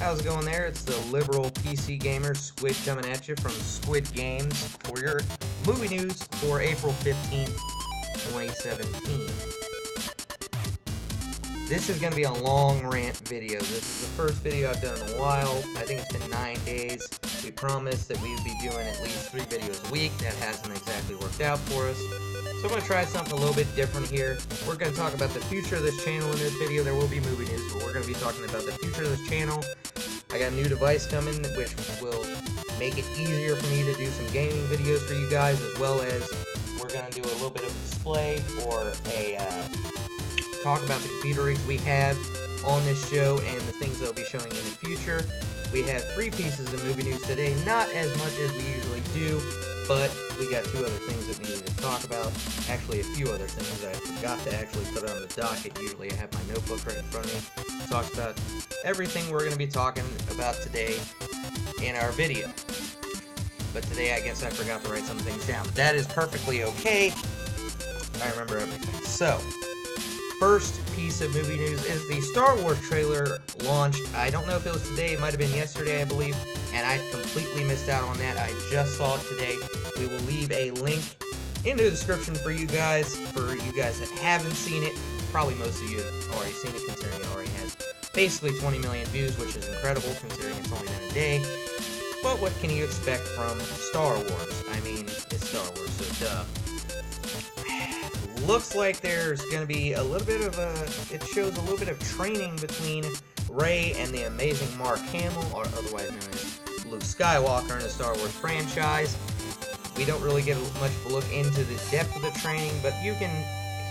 How's it going there? It's the liberal PC gamer Squid coming at you from Squid Games for your movie news for April 15th, 2017. This is going to be a long rant video. This is the first video I've done in a while. I think it's been 9 days. We promised that we would be doing at least 3 videos a week. That hasn't exactly worked out for us. So I'm going to try something a little bit different here. We're going to talk about the future of this channel in this video. There will be movie news, but we're going to be talking about the future of this channel. I got a new device coming, which will make it easier for me to do some gaming videos for you guys, as well as we're going to do a little bit of a display or a talk about the computer rigs we have on this show and the things that I'll be showing in the future. We have 3 pieces of movie news today, not as much as we usually do, but we got 2 other things that we need to talk about. Actually, a few other things that I forgot to actually put on the docket. Usually I have my notebook right in front of me. Talks about everything we're going to be talking about today in our video. But today I guess I forgot to write some things down. But that is perfectly okay. I remember everything. So, first piece of movie news is the Star Wars trailer launched. I don't know if it was today, it might have been yesterday, I believe, and I completely missed out on that. I just saw it today. We will leave a link in the description for you guys that haven't seen it. Probably most of you have already seen it, considering it already has basically 20 million views, which is incredible considering it's only been a day. But what can you expect from Star Wars? I mean, it's Star Wars, so duh. Looks like there's going to be a little bit of it shows a little bit of training between Rey and the amazing Mark Hamill, or otherwise known as Luke Skywalker in the Star Wars franchise. We don't really get much of a look into the depth of the training, but you can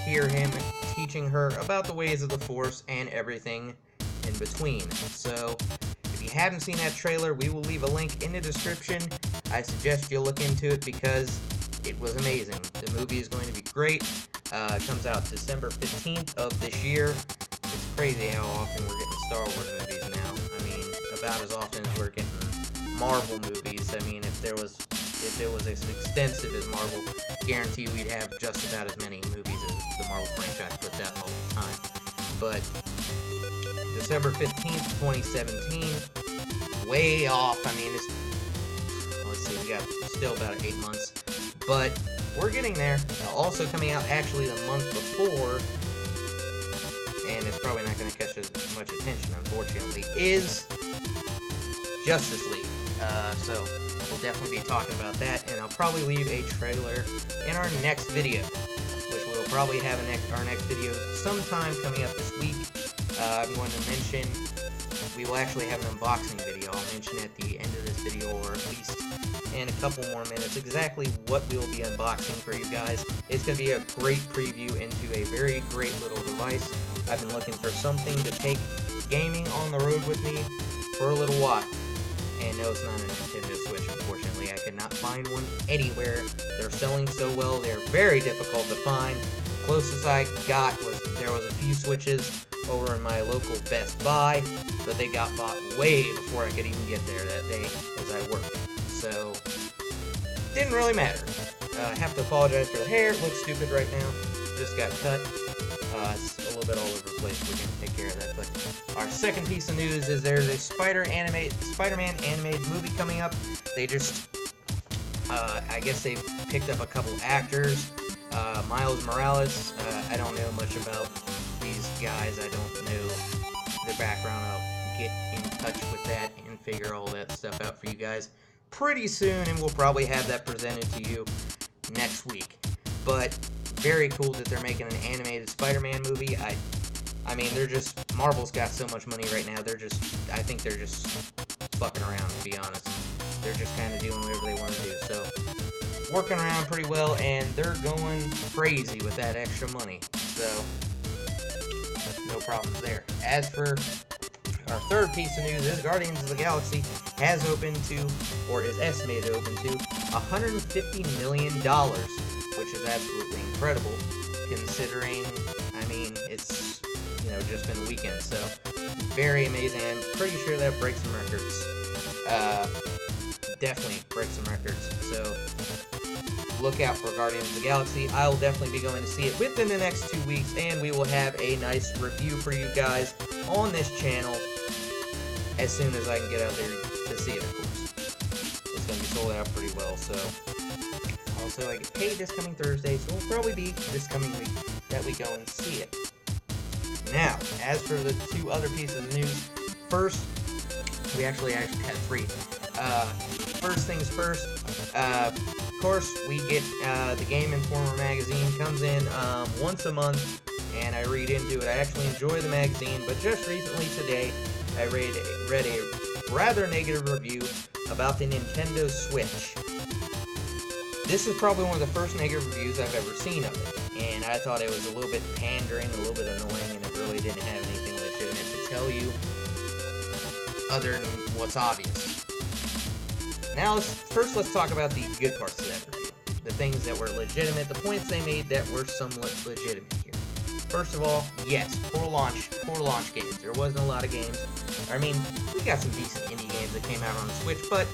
hear him teaching her about the ways of the Force and everything in between. So, if you haven't seen that trailer, we will leave a link in the description. I suggest you look into it because it was amazing. The movie is going to be great. It comes out December 15th of this year. It's crazy how often we're getting Star Wars movies now. I mean, about as often as we're getting Marvel movies. I mean, if it was as extensive as Marvel, guarantee we'd have just about as many movies as the Marvel franchise puts out all the time. But December 15th, 2017, way off. I mean, let's see, we got still about 8 months, but we're getting there. Also coming out actually the month before, and it's probably not going to catch as much attention, unfortunately, is Justice League. So we'll definitely be talking about that, and I'll probably leave a trailer in our next video, which we'll probably have our next video sometime coming up this week. I'm going to mention, we will actually have an unboxing video. I'll mention at the end of this video, or at least in a couple more minutes, exactly what we will be unboxing for you guys. It's going to be a great preview into a very great little device. I've been looking for something to take gaming on the road with me for a little while. And no, it's not a Nintendo Switch, unfortunately. I could not find one anywhere. They're selling so well, they're very difficult to find. Closest I got was, there was a few Switches over in my local Best Buy, but they got bought way before I could even get there that day as I worked. So, didn't really matter. I have to apologize for the hair. It looks stupid right now. Just got cut. It's a little bit all over the place. We're going to take care of that. But our second piece of news is there's a Spider-Man animated movie coming up. They just, I guess they've picked up a couple actors. Miles Morales, I don't know much about these guys. I don't know their background. I'll get in touch with that and figure all that stuff out for you guys pretty soon, and we'll probably have that presented to you next week. But very cool that they're making an animated Spider-Man movie. I mean, Marvel's got so much money right now, I think they're just fucking around, to be honest. They're just kind of doing whatever they want to do, so working around pretty well, and they're going crazy with that extra money, so no problems there. As for our third piece of news, is Guardians of the Galaxy has opened to, or is estimated to open to, $150 million, which is absolutely incredible, considering, I mean, it's, just been a weekend, so very amazing. I'm pretty sure that breaks some records. Definitely breaks some records, so look out for Guardians of the Galaxy. I will definitely be going to see it within the next 2 weeks, and we will have a nice review for you guys on this channel as soon as I can get out there to see it, of course. It's going to be sold out pretty well, so. Also, I get paid this coming Thursday, so it'll probably be this coming week that we go and see it. Now, as for the 2 other pieces of news, first, we actually had 3. First things first, of course, we get the Game Informer magazine, comes in once a month, and I read into it. I actually enjoy the magazine, but just recently today, I read a rather negative review about the Nintendo Switch. This is probably one of the first negative reviews I've ever seen of it, and I thought it was a little bit pandering, a little bit annoying, and it really didn't have anything legitimate to tell you other than what's obvious. Now, first let's talk about the good parts of that review. The things that were legitimate, the points they made that were somewhat legitimate here. First of all, yes, poor launch games. There wasn't a lot of games. I mean, we got some decent indie games that came out on the Switch, but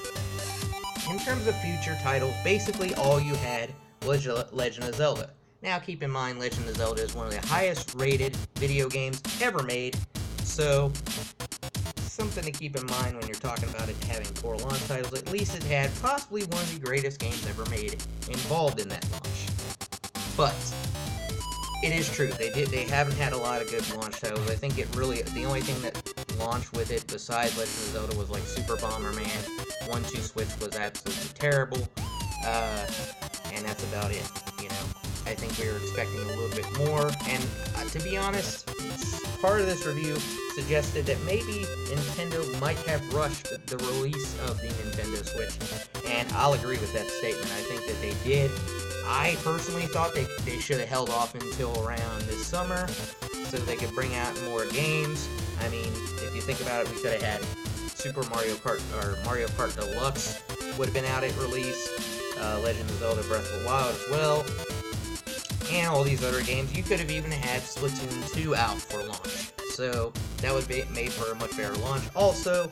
in terms of future titles, basically all you had was Legend of Zelda. Now, keep in mind, Legend of Zelda is one of the highest rated video games ever made, so something to keep in mind when you're talking about it having poor launch titles. At least it had possibly one of the greatest games ever made involved in that launch. But it is true, they haven't had a lot of good launch titles. I think the only thing that launched with it besides Legend of Zelda was like Super Bomberman. 1-2 Switch was absolutely terrible, and that's about it, you know. I think we were expecting a little bit more, and to be honest, part of this review suggested that maybe Nintendo might have rushed the release of the Nintendo Switch, and I'll agree with that statement. I think that they did. I personally thought they should have held off until around this summer so they could bring out more games. I mean, if you think about it, we could have had Super Mario Kart, or Mario Kart Deluxe would have been out at release, Legend of Zelda Breath of the Wild as well, and all these other games. You could have even had Splatoon 2 out for launch, so that would be made for a much better launch. Also,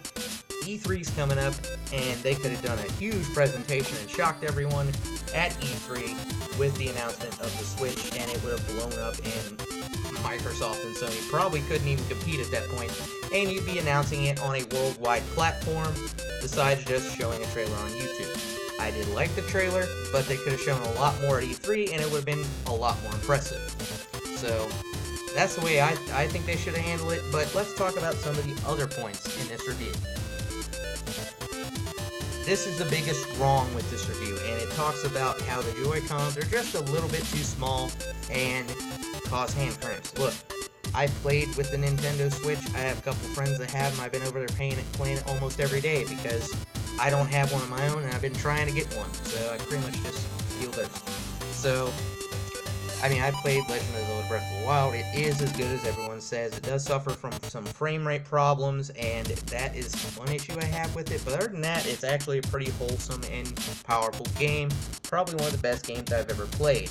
E3's coming up, and they could have done a huge presentation and shocked everyone at E3 with the announcement of the Switch, and it would have blown up, and Microsoft and Sony probably couldn't even compete at that point, and you'd be announcing it on a worldwide platform besides just showing a trailer on YouTube. I did like the trailer, but they could have shown a lot more at E3, and it would have been a lot more impressive. So that's the way I think they should have handled it, but let's talk about some of the other points in this review. This is the biggest wrong with this review, and it talks about how the Joy-Cons are just a little bit too small and cause hand cramps. Look, I played with the Nintendo Switch. I have a couple friends that have them. I've been over there playing it almost every day because I don't have one of my own, and I've been trying to get one, so I pretty much just feel those. So, I mean, I played Legend of Zelda Breath of the Wild. It is as good as everyone says. It does suffer from some frame rate problems, and that is one issue I have with it. But other than that, it's actually a pretty wholesome and powerful game. Probably one of the best games I've ever played.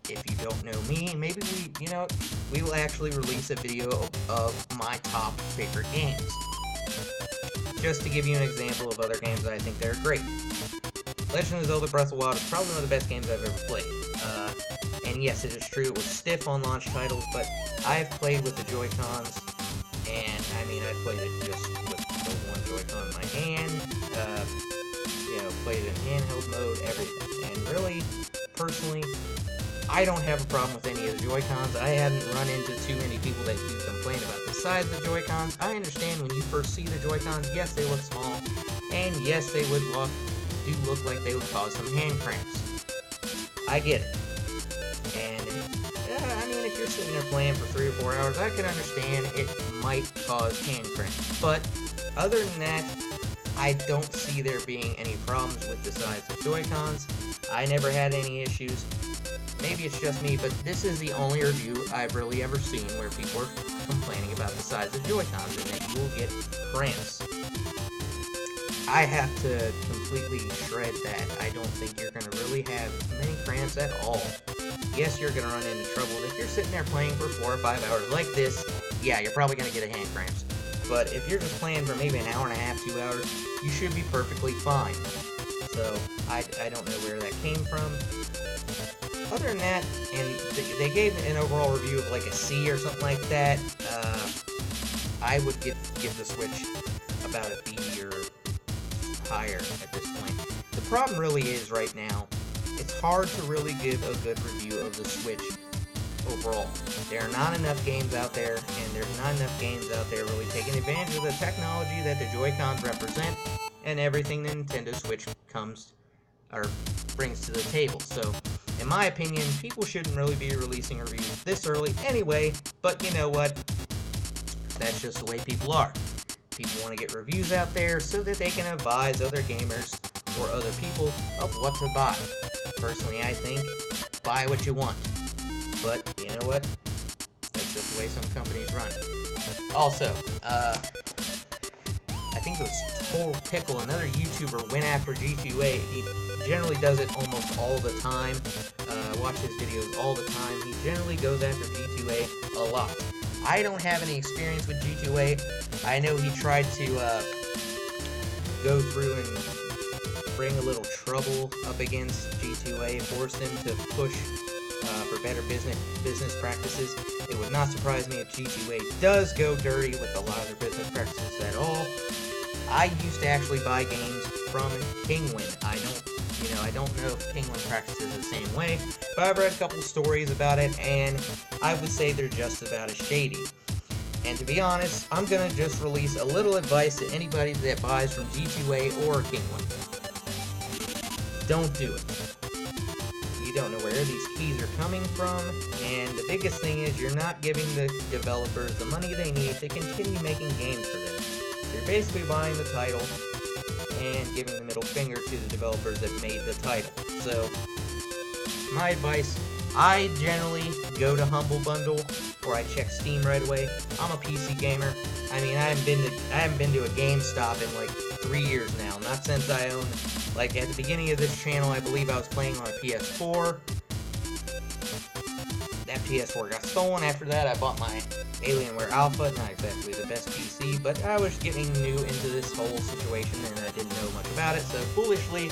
If you don't know me, maybe we will actually release a video of my top favorite games. Just to give you an example of other games that I think they're great. Legend of Zelda Breath of the Wild is probably one of the best games I've ever played. And yes, it is true, it was stiff on launch titles, but I've played with the Joy-Cons, and I mean, I played it just with the one Joy-Con in my hand, played it in handheld mode, everything. And really, personally, I don't have a problem with any of the Joy-Cons. I haven't run into too many people that do complain about the size of the Joy-Cons. I understand when you first see the Joy-Cons, yes, they look small, and yes, they would look like they would cause some hand cramps. I get it. And, I mean, if you're sitting there playing for 3 or 4 hours, I can understand it might cause hand cramps. But, other than that, I don't see there being any problems with the size of Joy-Cons. I never had any issues. Maybe it's just me, but this is the only review I've really ever seen where people are complaining about the size of Joy-Cons and that you will get cramps. I have to completely shred that. I don't think you're going to really have many cramps at all. Yes, you're going to run into trouble. If you're sitting there playing for 4 or 5 hours like this, yeah, you're probably going to get a hand cramps. But if you're just playing for maybe an hour and a half, 2 hours, you should be perfectly fine. So, I don't know where that came from. Other than that, and they gave an overall review of like a C or something like that. I would give the Switch about a B or higher at this point. The problem really is right now, it's hard to really give a good review of the Switch overall. There are not enough games out there, and there's not enough games out there really taking advantage of the technology that the Joy-Cons represent and everything the Nintendo Switch brings to the table. So, in my opinion, people shouldn't really be releasing reviews this early anyway, but you know what? That's just the way people are. People want to get reviews out there so that they can advise other gamers or other people of what to buy. Personally, I think, buy what you want. But, you know what? That's just the way some companies run it. Also, I think it was Total Pickle, another YouTuber, went after G2A. He generally does it almost all the time. Watch his videos all the time. He generally goes after G2A a lot. I don't have any experience with G2A. I know he tried to go through and bring a little trouble up against G2A, forced them to push for better business practices. It would not surprise me if G2A does go dirty with a lot of their business practices at all. I used to actually buy games from Kinguin. I don't know if Kinguin practices the same way, but I've read a couple stories about it, and I would say they're just about as shady. And to be honest, I'm gonna just release a little advice to anybody that buys from G2A or Kinguin. Don't do it. You don't know where these keys are coming from, and the biggest thing is you're not giving the developers the money they need to continue making games for them. So you're basically buying the title and giving the middle finger to the developers that made the title. So, my advice, I generally go to Humble Bundle, or I check Steam right away. I'm a PC gamer. I mean, I haven't been to a GameStop in like 3 years now. Not since I owned, like at the beginning of this channel, I believe I was playing on a PS4. That PS4 got stolen. After that, I bought my Alienware Alpha, not exactly the best PC, but I was getting new into this whole situation and I didn't know much about it, so foolishly,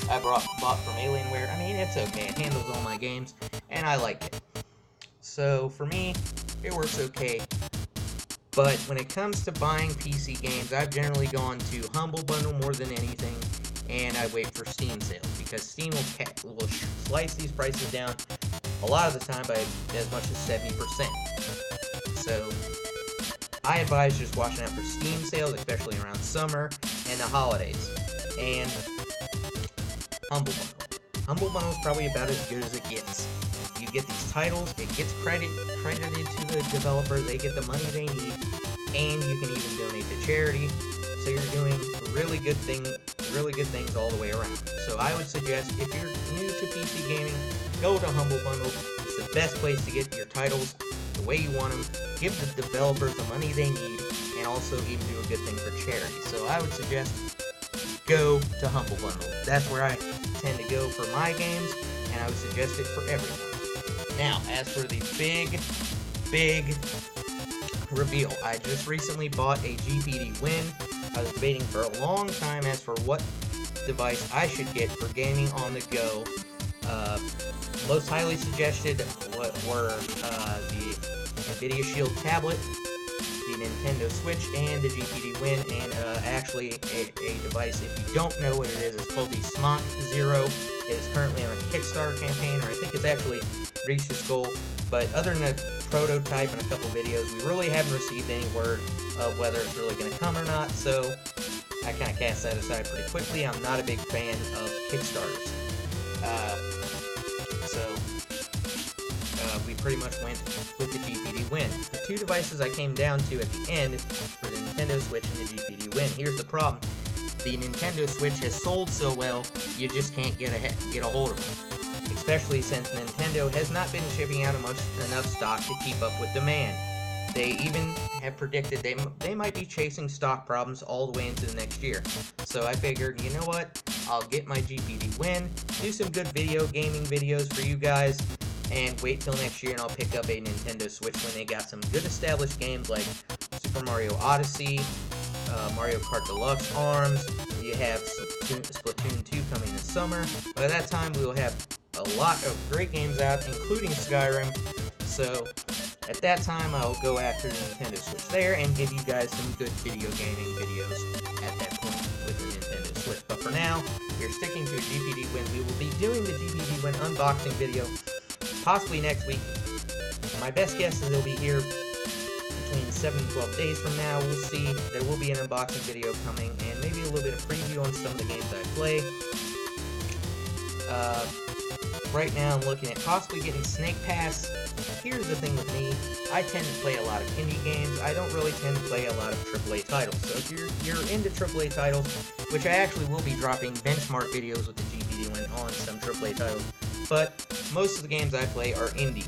I bought from Alienware. I mean, it's okay, it handles all my games, and I like it. So, for me, it works okay. But when it comes to buying PC games, I've generally gone to Humble Bundle more than anything, and I wait for Steam sales, because Steam will slice these prices down a lot of the time by as much as 70%. So, I advise just watching out for Steam sales, especially around summer and the holidays. And Humble Bundle. Humble Bundle is probably about as good as it gets. You get these titles, it gets credited to the developer, they get the money they need, and you can even donate to charity. So you're doing really good things all the way around. So I would suggest, if you're new to PC gaming, go to Humble Bundle. It's the best place to get your titles the way you want them, give the developers the money they need, and also even do a good thing for charity. So I would suggest go to Humble Bundle. That's where I tend to go for my games, and I would suggest it for everyone. Now, as for the big reveal, I just recently bought a GPD Win. I was debating for a long time as for what device I should get for gaming on the go. Most highly suggested were the NVIDIA Shield tablet, the Nintendo Switch, and the GPD Win, and actually a device, if you don't know what it is, it's called the Smok Zero. It is currently on a Kickstarter campaign, or I think it's actually reached its goal, but other than a prototype and a couple videos, we really haven't received any word of whether it's really going to come or not, so I kind of cast that aside pretty quickly. I'm not a big fan of Kickstarters. We pretty much went with the GPD Win. The two devices I came down to at the end were the Nintendo Switch and the GPD Win. Here's the problem. The Nintendo Switch has sold so well, you just can't get a hold of them. Especially since Nintendo has not been shipping out enough stock to keep up with demand. They even have predicted they might be chasing stock problems all the way into the next year. So I figured, you know what, I'll get my GPD Win, do some good gaming videos for you guys, and wait till next year and I'll pick up a Nintendo Switch when they got some good established games like Super Mario Odyssey, Mario Kart Deluxe ARMS, you have Splatoon 2 coming this summer. By that time we will have a lot of great games out, including Skyrim, so at that time I'll go after the Nintendo Switch there and give you guys some good video gaming videos. But for now, we're sticking to a GPD Win. We will be doing the GPD Win unboxing video possibly next week. My best guess is it'll be here between 7 and 12 days from now. We'll see. There will be an unboxing video coming, and maybe a little bit of preview on some of the games I play. Right now I'm looking at possibly getting Snake Pass. Here's the thing with me, I tend to play a lot of indie games. I don't really tend to play a lot of AAA titles. So if you're into AAA titles, which I actually will be dropping benchmark videos with the GPD Win on some AAA titles, but most of the games I play are indie.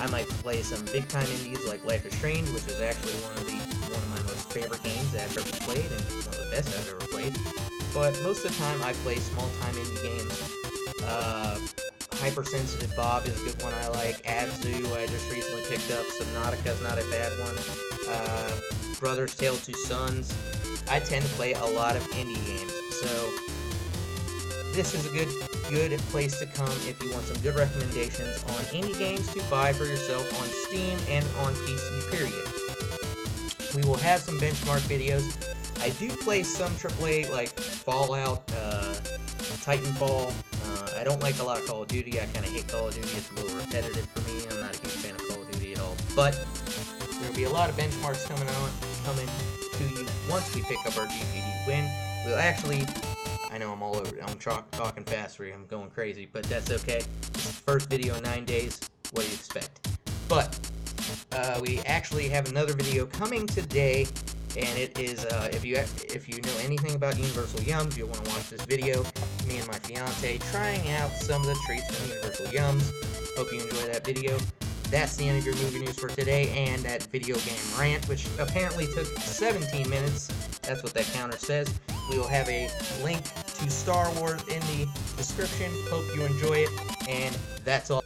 I might play some big-time indies like Life is Strange, which is actually one of my most favorite games that I've ever played, and one of the best I've ever played. But most of the time, I play small-time indie games. Hypersensitive Bob is a good one I like. Abzu, I just recently picked up. Subnautica is not a bad one. Brothers Tale of Two Sons. I tend to play a lot of indie games, so this is a good place to come if you want some good recommendations on indie games to buy for yourself on Steam and on PC, period. We will have some benchmark videos. I do play some AAA like Fallout, Titanfall. I don't like a lot of Call of Duty. I kind of hate Call of Duty. It's a little repetitive for me. I'm not a huge fan of Call of Duty at all. But there will be a lot of benchmarks coming to you once we pick up our GPD Win. We'll actually, I know I'm all over. I'm talking fast for you. I'm going crazy, but that's okay. This is the first video in 9 days. What do you expect? But we actually have another video coming today. And it is, if you know anything about Universal Yums, you'll want to watch this video. Me and my fiance trying out some of the treats from Universal Yums. Hope you enjoy that video. That's the end of your movie news for today, and that video game rant, which apparently took 17 minutes. That's what that counter says. We will have a link to Star Wars in the description. Hope you enjoy it, and that's all.